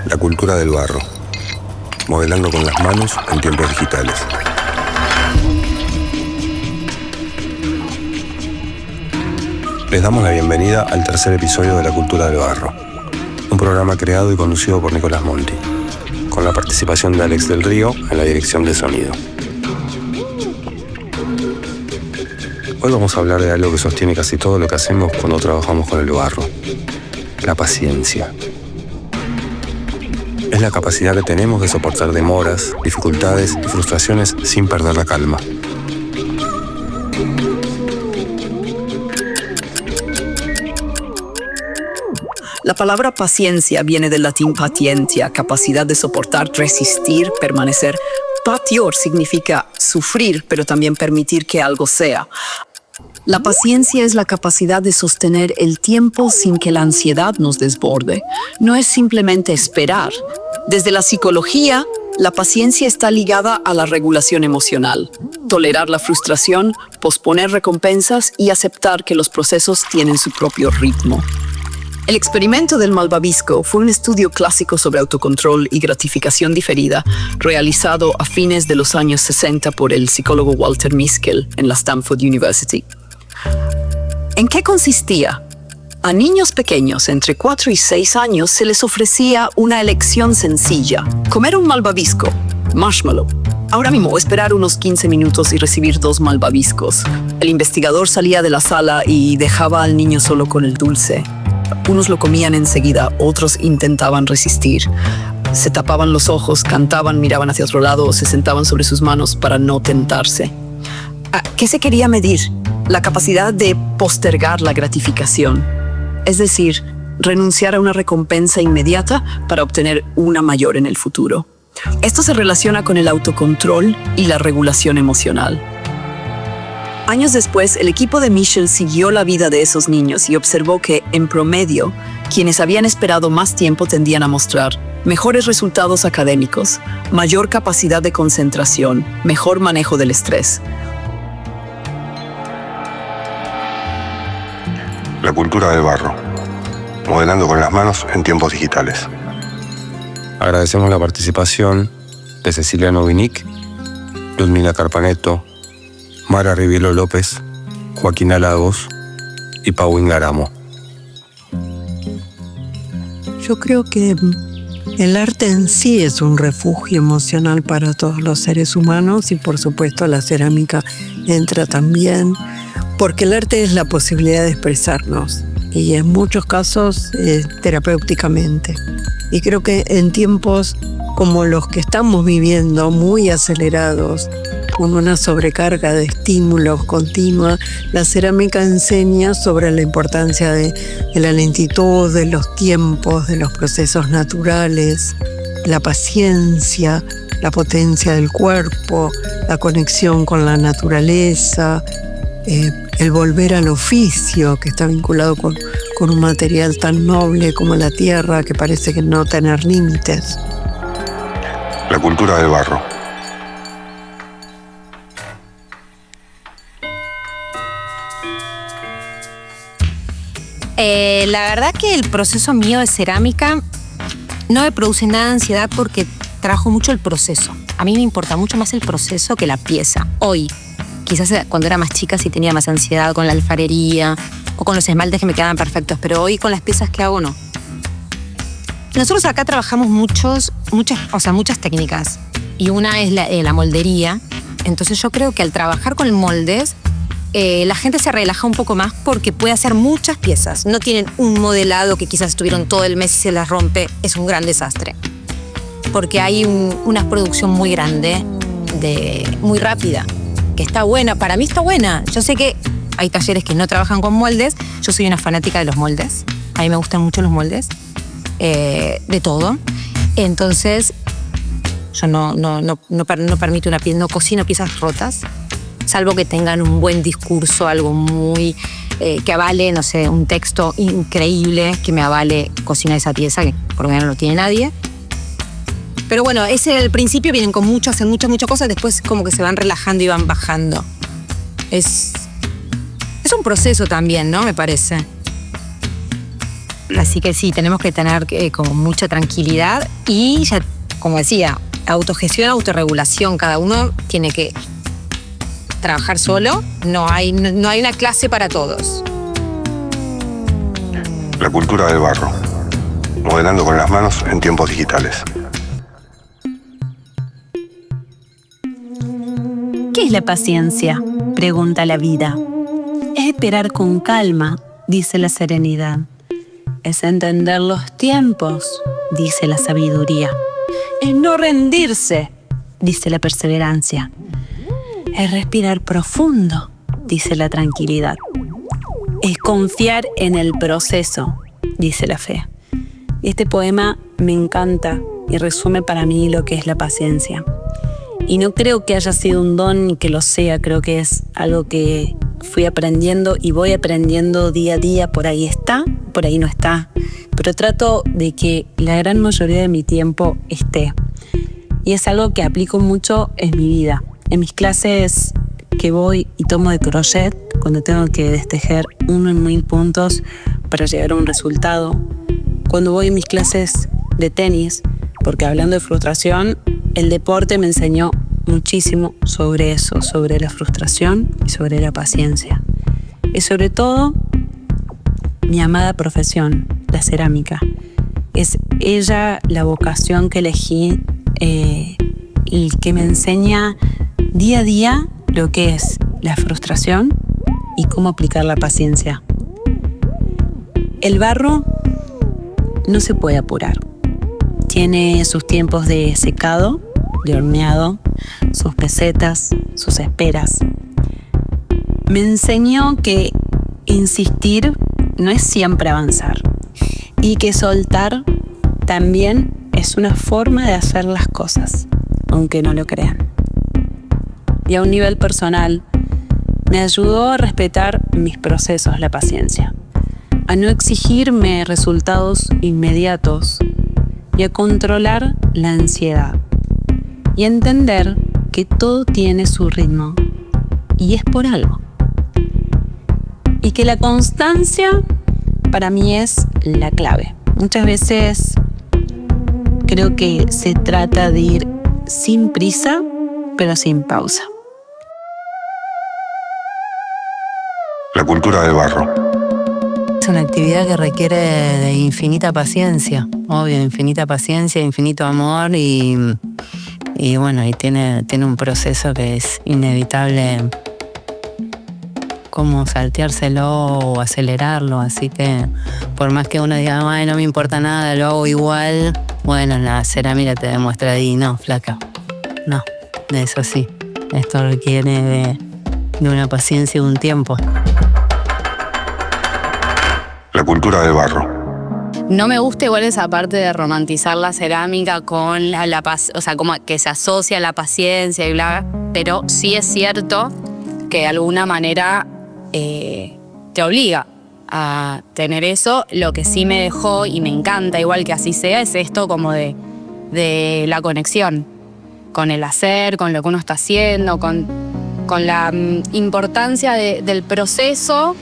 La cultura del barro, modelando con las manos en tiempos digitales. Les damos la bienvenida al tercer episodio de La cultura del barro, un programa creado y conducido por Nicolás Monti, con la participación de Alex del Río en la dirección de sonido. Hoy vamos a hablar de algo que sostiene casi todo lo que hacemos cuando trabajamos con el barro: la paciencia. Es la capacidad que tenemos de soportar demoras, dificultades y frustraciones sin perder la calma. La palabra paciencia viene del latín patientia, capacidad de soportar, resistir, permanecer. Patior significa sufrir, pero también permitir que algo sea. La paciencia es la capacidad de sostener el tiempo sin que la ansiedad nos desborde. No es simplemente esperar. Desde la psicología, la paciencia está ligada a la regulación emocional. Tolerar la frustración, posponer recompensas y aceptar que los procesos tienen su propio ritmo. El experimento del malvavisco fue un estudio clásico sobre autocontrol y gratificación diferida, realizado a fines de los años 60 por el psicólogo Walter Mischel en la Stanford University. ¿En qué consistía? A niños pequeños entre 4 y 6 años se les ofrecía una elección sencilla: comer un malvavisco, marshmallow. Ahora mismo, esperar unos 15 minutos y recibir 2 malvaviscos. El investigador salía de la sala y dejaba al niño solo con el dulce. Unos lo comían enseguida, otros intentaban resistir. Se tapaban los ojos, cantaban, miraban hacia otro lado o se sentaban sobre sus manos para no tentarse. ¿Qué se quería medir? La capacidad de postergar la gratificación. Es decir, renunciar a una recompensa inmediata para obtener una mayor en el futuro. Esto se relaciona con el autocontrol y la regulación emocional. Años después, el equipo de Mischel siguió la vida de esos niños y observó que, en promedio, quienes habían esperado más tiempo tendían a mostrar mejores resultados académicos, mayor capacidad de concentración, mejor manejo del estrés. La cultura del barro, modelando con las manos en tiempos digitales. Agradecemos la participación de Cecilia Novinic, Ludmila Carpaneto, Mara Rivielo López, Joaquín Lagos y Pau Ingaramo. Yo creo que el arte en sí es un refugio emocional para todos los seres humanos y por supuesto la cerámica entra también, porque el arte es la posibilidad de expresarnos y en muchos casos terapéuticamente. Y creo que en tiempos como los que estamos viviendo, muy acelerados, con una sobrecarga de estímulos continua, la cerámica enseña sobre la importancia de la lentitud, de los tiempos, de los procesos naturales, la paciencia, la potencia del cuerpo, la conexión con la naturaleza, el volver al oficio, que está vinculado con un material tan noble como la tierra, que parece que no tener límites. La cultura del barro. La verdad que el proceso mío de cerámica no me produce nada de ansiedad porque trabajo mucho el proceso. A mí me importa mucho más el proceso que la pieza. Hoy, quizás cuando era más chica sí tenía más ansiedad con la alfarería o con los esmaltes que me quedaban perfectos, pero hoy con las piezas que hago no. Nosotros acá trabajamos muchas técnicas y una es la moldería. Entonces yo creo que al trabajar con moldes la gente se relaja un poco más porque puede hacer muchas piezas. No tienen un modelado que quizás estuvieron todo el mes y se las rompe. Es un gran desastre. Porque hay una producción muy grande, muy rápida, que está buena. Para mí está buena. Yo sé que hay talleres que no trabajan con moldes. Yo soy una fanática de los moldes. A mí me gustan mucho los moldes. De todo. Entonces, yo no permito no cocino piezas rotas. Salvo que tengan un buen discurso, algo muy que avale, no sé, un texto increíble que me avale cocinar esa pieza, que por lo menos no lo tiene nadie. Pero bueno, el principio vienen con hacen muchas cosas, después como que se van relajando y van bajando. Es un proceso también, ¿no? Me parece. Así que sí, tenemos que tener como mucha tranquilidad y ya, como decía, autogestión, autorregulación. Cada uno tiene que trabajar solo. No hay una clase para todos. La cultura del barro. Modelando con las manos en tiempos digitales. ¿Qué es la paciencia?, pregunta la vida. Es esperar con calma, dice la serenidad. Es entender los tiempos, dice la sabiduría. Es no rendirse, dice la perseverancia. Es respirar profundo, dice la tranquilidad. Es confiar en el proceso, dice la fe. Este poema me encanta y resume para mí lo que es la paciencia. Y no creo que haya sido un don ni que lo sea, creo que es algo que fui aprendiendo y voy aprendiendo día a día. Por ahí está, por ahí no está, pero trato de que la gran mayoría de mi tiempo esté. Y es algo que aplico mucho en mi vida. En mis clases que voy y tomo de crochet, cuando tengo que destejer 1 en 1000 puntos para llegar a un resultado. Cuando voy a mis clases de tenis, porque hablando de frustración, el deporte me enseñó muchísimo sobre eso, sobre la frustración y sobre la paciencia. Y sobre todo, mi amada profesión, la cerámica. Es ella la vocación que elegí y que me enseña día a día lo que es la frustración y cómo aplicar la paciencia. El barro no se puede apurar. Tiene sus tiempos de secado, de horneado, sus pesetas, sus esperas. Me enseñó que insistir no es siempre avanzar y que soltar también es una forma de hacer las cosas, aunque no lo crean. Y a un nivel personal, me ayudó a respetar mis procesos, la paciencia, a no exigirme resultados inmediatos y a controlar la ansiedad y a entender que todo tiene su ritmo y es por algo. Y que la constancia para mí es la clave. Muchas veces creo que se trata de ir sin prisa, pero sin pausa. La cultura del barro. Es una actividad que requiere de infinita paciencia, obvio, infinita paciencia, infinito amor y bueno, y tiene un proceso que es inevitable, como salteárselo o acelerarlo, así que por más que uno diga, ay, no me importa nada, lo hago igual, bueno, la cerámica te demuestra ahí, no, flaca, no, eso sí, esto requiere de una paciencia y un tiempo. La cultura del barro. No me gusta igual esa parte de romantizar la cerámica con la paz, o sea, como que se asocia a la paciencia y bla, pero sí es cierto que de alguna manera te obliga a tener eso. Lo que sí me dejó y me encanta igual que así sea es esto como de la conexión con el hacer, con lo que uno está haciendo, con la importancia del proceso,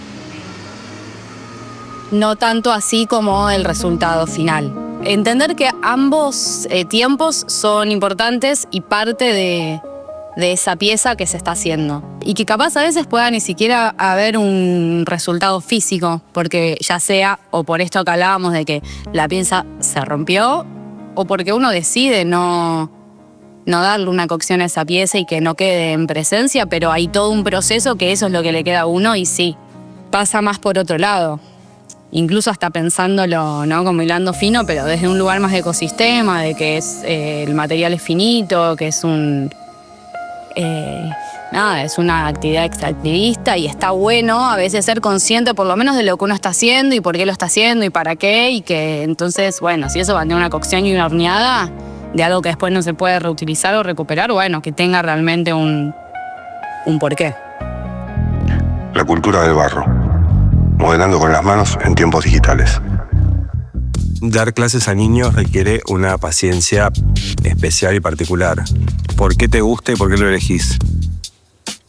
no tanto así como el resultado final. Entender que ambos tiempos son importantes y parte de esa pieza que se está haciendo. Y que capaz a veces pueda ni siquiera haber un resultado físico, porque ya sea o por esto que hablábamos de que la pieza se rompió, o porque uno decide no darle una cocción a esa pieza y que no quede en presencia, pero hay todo un proceso que eso es lo que le queda a uno y sí, pasa más por otro lado. Incluso hasta pensándolo, ¿no? Como hilando fino, pero desde un lugar más de ecosistema, de que es el material es finito, que es es una actividad extractivista y está bueno a veces ser consciente por lo menos de lo que uno está haciendo y por qué lo está haciendo y para qué, y que entonces, bueno, si eso va a tener una cocción y una horneada de algo que después no se puede reutilizar o recuperar, bueno, que tenga realmente un porqué. La cultura del barro. Modelando con las manos en tiempos digitales. Dar clases a niños requiere una paciencia especial y particular. ¿Por qué te gusta y por qué lo elegís?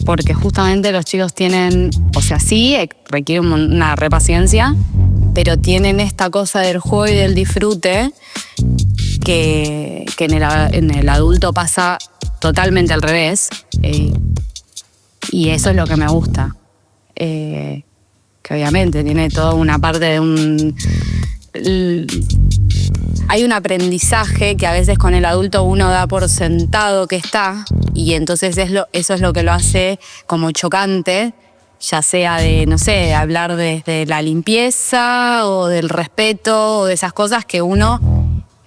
Porque justamente los chicos tienen, o sea, sí, requiere una repaciencia, pero tienen esta cosa del juego y del disfrute que en el adulto pasa totalmente al revés. Y eso es lo que me gusta. Que obviamente tiene toda una parte de hay un aprendizaje que a veces con el adulto uno da por sentado que está, y entonces eso es lo que lo hace como chocante, ya sea de, no sé, hablar desde la limpieza o del respeto o de esas cosas que uno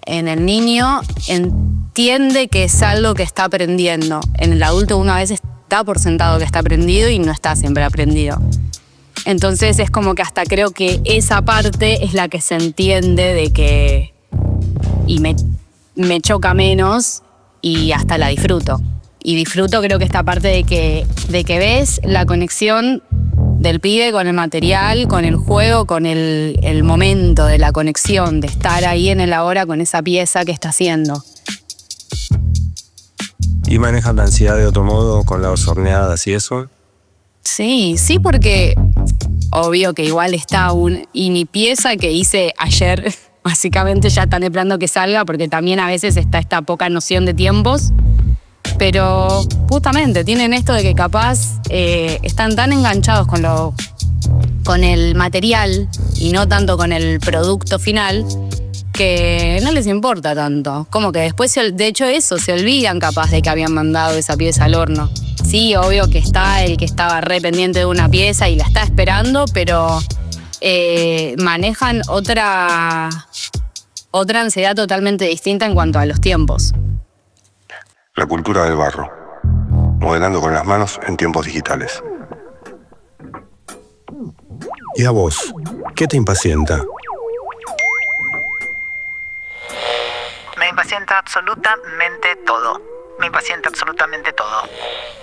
en el niño entiende que es algo que está aprendiendo. En el adulto uno a veces da por sentado que está aprendido y no está siempre aprendido. Entonces es como que hasta creo que esa parte es la que se entiende de que... y me choca menos y hasta la disfruto. Y disfruto creo que esta parte de que ves la conexión del pibe con el material, con el juego, con el momento de la conexión, de estar ahí en el ahora con esa pieza que está haciendo. ¿Y manejan la ansiedad de otro modo con las horneadas y eso? Sí, porque obvio que igual está un ini pieza que hice ayer. Básicamente ya están esperando que salga porque también a veces está esta poca noción de tiempos. Pero justamente tienen esto de que capaz están tan enganchados con el material y no tanto con el producto final que no les importa tanto. Como que después, de hecho eso, se olvidan capaz de que habían mandado esa pieza al horno. Sí, obvio que está el que estaba re pendiente de una pieza y la está esperando, pero manejan otra ansiedad totalmente distinta en cuanto a los tiempos. La cultura del barro. Modelando con las manos en tiempos digitales. ¿Y a vos? ¿Qué te impacienta? Me impacienta absolutamente todo. Me impacienta absolutamente todo.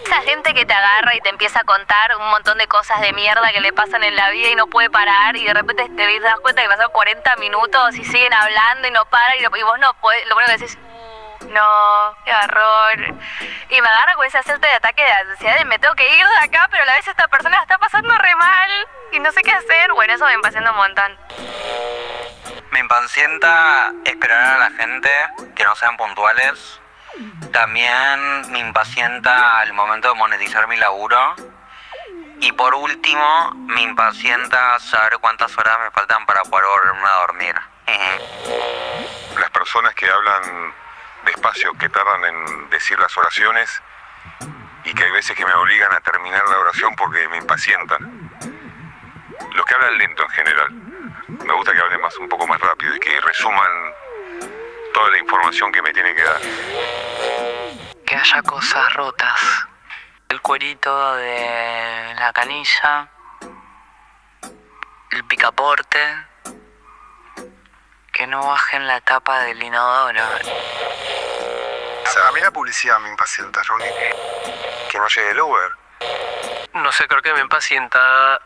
Esa gente que te agarra y te empieza a contar un montón de cosas de mierda que le pasan en la vida y no puede parar, y de repente te das cuenta que pasaron 40 minutos y siguen hablando y no paran, y vos no podés, lo primero que decís, no, qué horror. Y me agarra con ese acento de ataque de ansiedad de me tengo que ir de acá, pero a la vez esta persona la está pasando re mal y no sé qué hacer. Bueno, eso me impacienta un montón. Me impacienta esperar a la gente que no sean puntuales. También me impacienta el momento de monetizar mi laburo. Y por último, me impacienta saber cuántas horas me faltan para poder volverme a dormir. Las personas que hablan despacio, que tardan en decir las oraciones y que hay veces que me obligan a terminar la oración porque me impacientan. Los que hablan lento en general. Me gusta que hablen un poco más rápido y que resuman toda la información que me tienen que dar. Que haya cosas rotas. El cuerito de la canilla, el picaporte, que no bajen la tapa del inodoro. A mí la publicidad me impacienta, Ronnie. Que no llegue el Uber. No sé, creo que me impacienta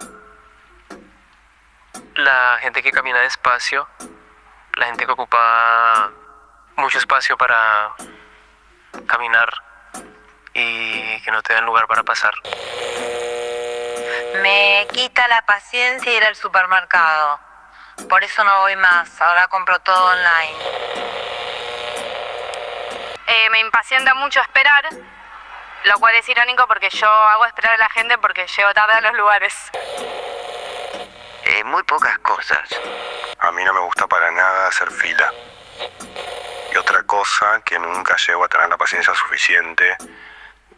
la gente que camina despacio, la gente que ocupa mucho espacio para caminar y que no te dan lugar para pasar. Me quita la paciencia ir al supermercado. Por eso no voy más, ahora compro todo online. Me impacienta mucho esperar, lo cual es irónico porque yo hago esperar a la gente porque llego tarde a los lugares. Muy pocas cosas. A mí no me gusta para nada hacer fila. Y otra cosa que nunca llego a tener la paciencia suficiente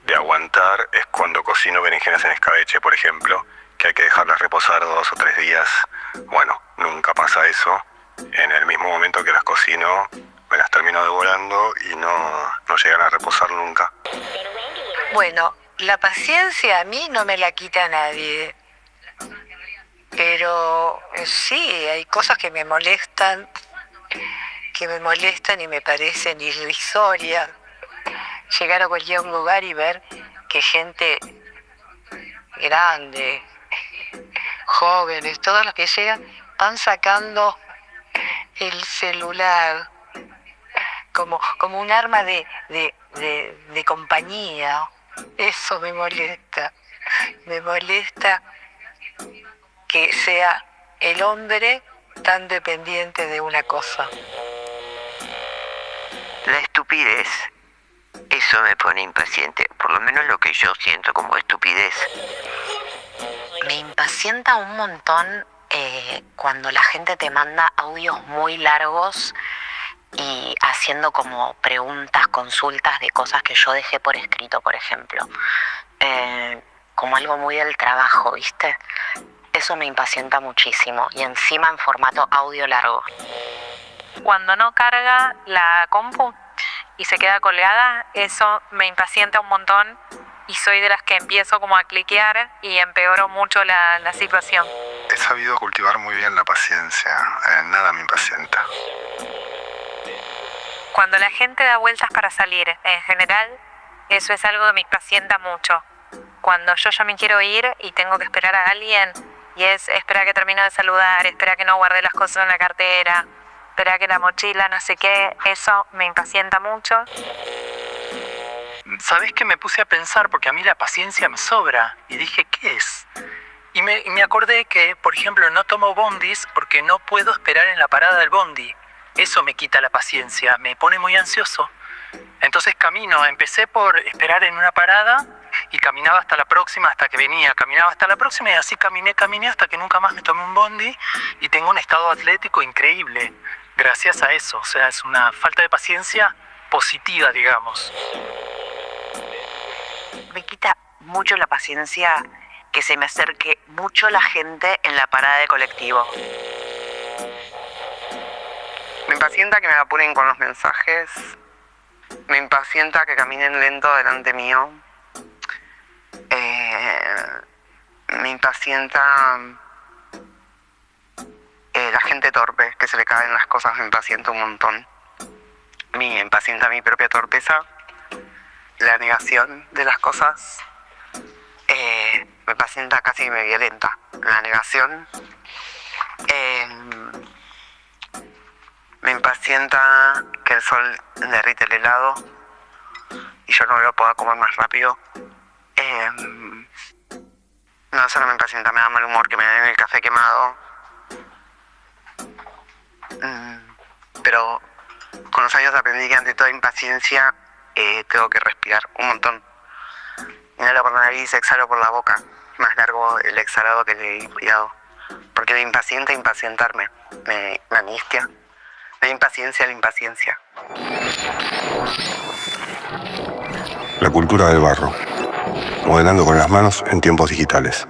de aguantar es cuando cocino berenjenas en escabeche, por ejemplo, que hay que dejarlas reposar 2 o 3 días. Bueno, nunca pasa eso. En el mismo momento que las cocino, me las termino devorando y no llegan a reposar nunca. Bueno, la paciencia a mí no me la quita nadie. Pero sí, hay cosas que me molestan y me parecen irrisorias. Llegar a cualquier lugar y ver que gente grande, jóvenes, todos los que llegan, van sacando el celular como un arma de compañía. Eso me molesta. Me molesta que sea el hombre tan dependiente de una cosa. La estupidez, eso me pone impaciente, por lo menos lo que yo siento como estupidez. Me impacienta un montón cuando la gente te manda audios muy largos y haciendo como preguntas, consultas de cosas que yo dejé por escrito, por ejemplo. Como algo muy del trabajo, ¿viste? Eso me impacienta muchísimo, y encima en formato audio largo. Cuando no carga la compu y se queda colgada, eso me impacienta un montón y soy de las que empiezo como a cliquear y empeoro mucho la situación. He sabido cultivar muy bien la paciencia, nada me impacienta. Cuando la gente da vueltas para salir, en general, eso es algo que me impacienta mucho. Cuando yo ya me quiero ir y tengo que esperar a alguien, y es espera que termino de saludar, espera que no guarde las cosas en la cartera, espera que la mochila, no sé qué, eso me impacienta mucho. ¿Sabés qué me puse a pensar? Porque a mí la paciencia me sobra. Y dije, ¿qué es? Y me acordé que, por ejemplo, no tomo bondis porque no puedo esperar en la parada del bondi. Eso me quita la paciencia, me pone muy ansioso. Entonces empecé por esperar en una parada y caminaba hasta la próxima, hasta que venía, caminaba hasta la próxima y así caminé hasta que nunca más me tomé un bondi y tengo un estado atlético increíble gracias a eso. O sea, es una falta de paciencia positiva, digamos. Me quita mucho la paciencia que se me acerque mucho la gente en la parada de colectivo. Me impacienta que me apuren con los mensajes. Me impacienta que caminen lento delante mío. Me impacienta la gente torpe, que se le caen las cosas, me impacienta un montón. Me impacienta mi propia torpeza, la negación de las cosas. Me impacienta, casi me violenta, la negación. Me impacienta que el sol derrite el helado y yo no lo pueda comer más rápido. No, eso no me impacienta, me da mal humor que me den el café quemado. Pero con los años aprendí que ante toda impaciencia tengo que respirar un montón. Inhalo por la nariz, exhalo por la boca. Más largo el exhalado que el inspirado. Porque me impacienta impacientarme. Me angustia. Me da impaciencia la impaciencia. La cultura del barro. Modelando con las manos en tiempos digitales.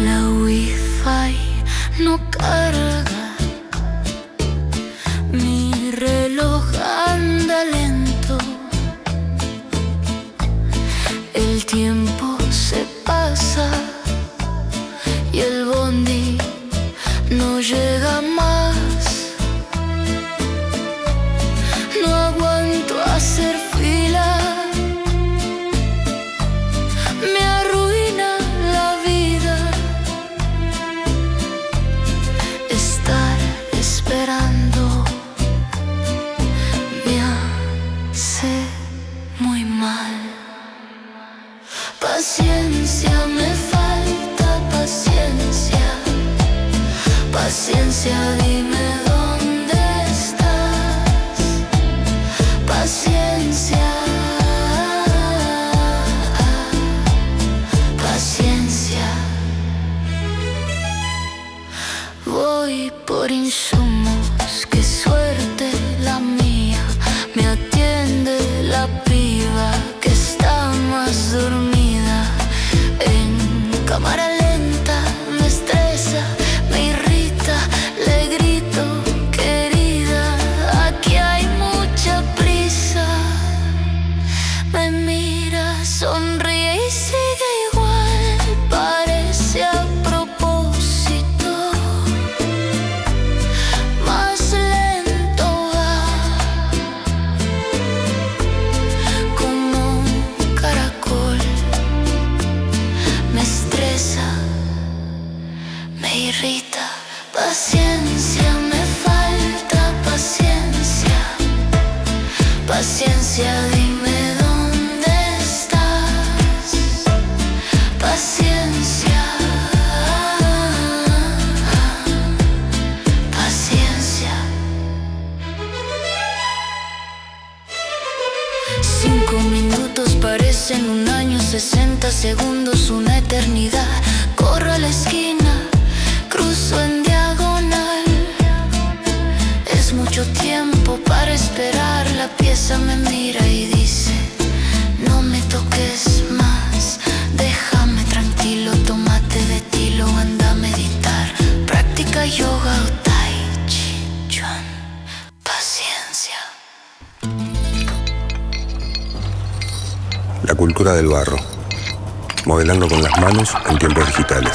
La Wi-Fi no carga, mi reloj anda lento, el tiempo se pasa y el bondi no llega más. No aguanto hacer fila, me arruina la vida estar esperando, me hace muy mal. Paciencia, me falta paciencia. Paciencia, dime dónde estás. Paciencia, paciencia. Voy por insumos, qué suerte la mía. Me atiende la piba que está más dormida. En cámara lenta me estresa, me irrita, le grito, querida, aquí hay mucha prisa. Me mira, sonríe y sigue igual, parece a propósito. irrita. Paciencia, me falta paciencia. Paciencia, dime dónde estás. Paciencia. Paciencia. 5 minutos parecen un año, 60 segundos una eternidad. Corro a la esquina, cruzo en diagonal. Es mucho tiempo para esperar. La pieza me mira y dice: no me toques más, déjame tranquilo, tómate de tilo, anda a meditar. Practica yoga o tai chi chuan. Paciencia. La cultura del barro. Modelando con las manos en tiempos digitales.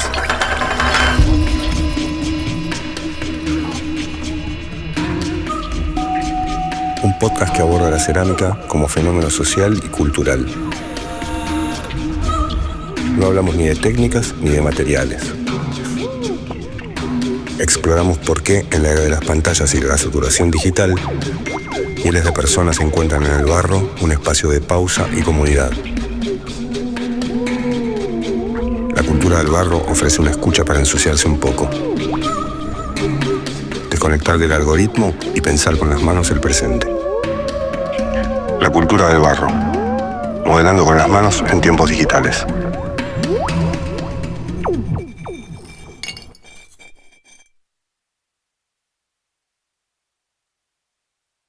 Un podcast que aborda la cerámica como fenómeno social y cultural. No hablamos ni de técnicas ni de materiales. Exploramos por qué en la era de las pantallas y la saturación digital, miles de personas encuentran en el barro un espacio de pausa y comunidad. La cultura del barro ofrece una escucha para ensuciarse un poco, desconectar del algoritmo y pensar con las manos el presente. La cultura del barro, modelando con las manos en tiempos digitales.